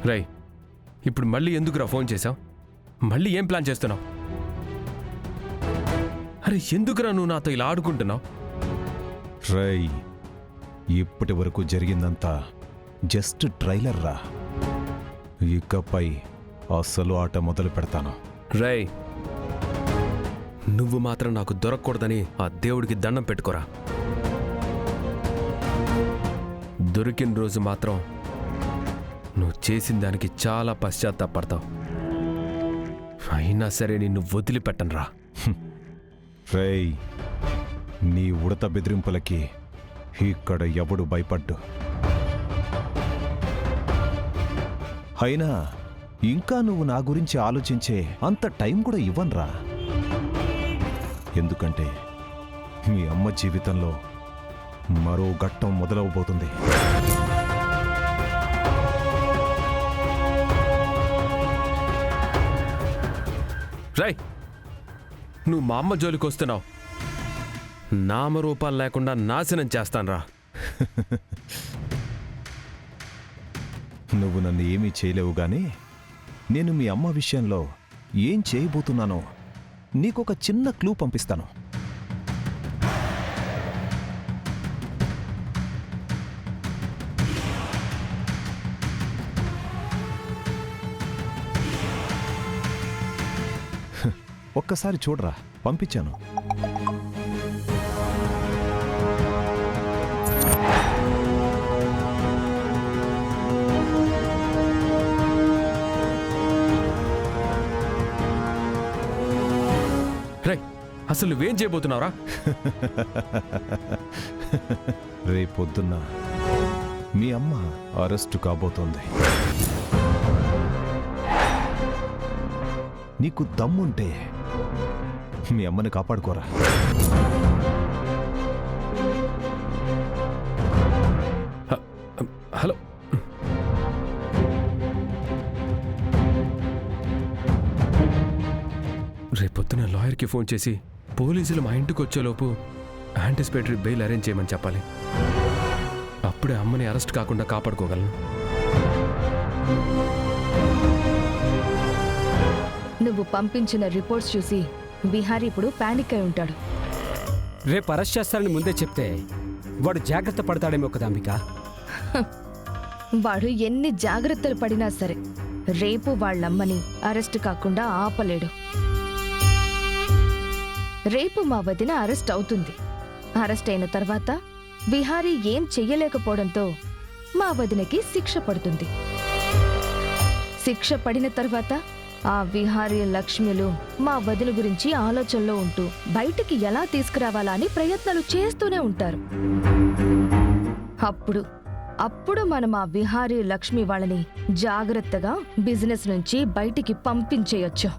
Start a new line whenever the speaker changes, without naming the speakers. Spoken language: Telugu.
రై, ఇప్పుడు మళ్ళీ ఎందుకురా ఫోన్ చేశావు? మళ్ళీ ఏం ప్లాన్ చేస్తున్నావు? అరే ఎందుకురా నువ్వు నాతో ఇలా ఆడుకుంటున్నావు?
రై, ఇప్పటి వరకు జరిగిందంతా జస్ట్ ట్రైలర్ రా. ఇకపై అసలు ఆట మొదలు పెడతాను.
రై, నువ్వు మాత్రం నాకు దొరకకూడదని ఆ దేవుడికి దండం పెట్టుకోరా. దొరికిన రోజు మాత్రం నువ్వు చేసిన దానికి చాలా పశ్చాత్తాపడతావు. అయినా సరే నిన్ను వదిలిపెట్టనురా.
రై, నీ ఉడత బెదిరింపులకి ఇక్కడ ఎవడు భయపడ్డు. అయినా ఇంకా నువ్వు నా గురించి ఆలోచించే అంత టైం కూడా ఇవ్వనురా. ఎందుకంటే మీ అమ్మ జీవితంలో మరో ఘట్టం మొదలవబోతుంది.
రై, నువ్వు మా అమ్మ జోలికి వస్తున్నావు. నామరూపాలు లేకుండా నాశనం చేస్తానురా.
నువ్వు నన్ను ఏమీ చేయలేవు గాని నేను మీ అమ్మ విషయంలో ఏం చేయబోతున్నానో నీకొక చిన్న క్లూ పంపిస్తాను. ఒక్కసారి చూడరా, పంపించాను.
రై, అసలు నువ్వేం చేయబోతున్నావురా?
రేపొద్దున్న మీ అమ్మ అరెస్టు కాబోతోంది. నీకు దమ్ముంటే మీ అమ్మని కాపాడుకోరా.
హలో, రేపొద్దున లాయర్కి ఫోన్ చేసి పోలీసులు మా ఇంటికి వచ్చేలోపు యాంటిసిపేటరీ బెయిల్ అరేంజ్ చేయమని చెప్పాలి. అప్పుడే అమ్మని అరెస్ట్ కాకుండా కాపాడుకోగలను.
నువ్వు పంపించిన రిపోర్ట్స్ చూసి బిహారీ ఇప్పుడు పానిక్ అయి ఉంటాడు.
రేపు అరెస్ట్ చేస్తారని ముందే చెప్తే వాడు జాగ్రత్త పడతాడేమో కదా అంబిక.
వాడు ఎన్ని జాగ్రత్తలు పడినా సరే రేపు వాళ్ళమ్మని అరెస్ట్ కాకుండా ఆపలేడు. రేపు మా వదిన అరెస్ట్ అవుతుంది. అరెస్ట్ అయిన తర్వాత బిహారీ ఏం చెయ్యలేకపోవడంతో మా వదినకి శిక్ష పడుతుంది. శిక్ష పడిన తర్వాత ఆ విహారీ లక్ష్మిలు మా వదిన గురించి ఆలోచనలో ఉంటూ బయటికి ఎలా తీసుకురావాలా అని ప్రయత్నాలు చేస్తూనే ఉంటారు. అప్పుడు మనం ఆ విహారీ లక్ష్మి వాళ్ళని జాగ్రత్తగా బిజినెస్ నుంచి బయటికి పంపించేయొచ్చు.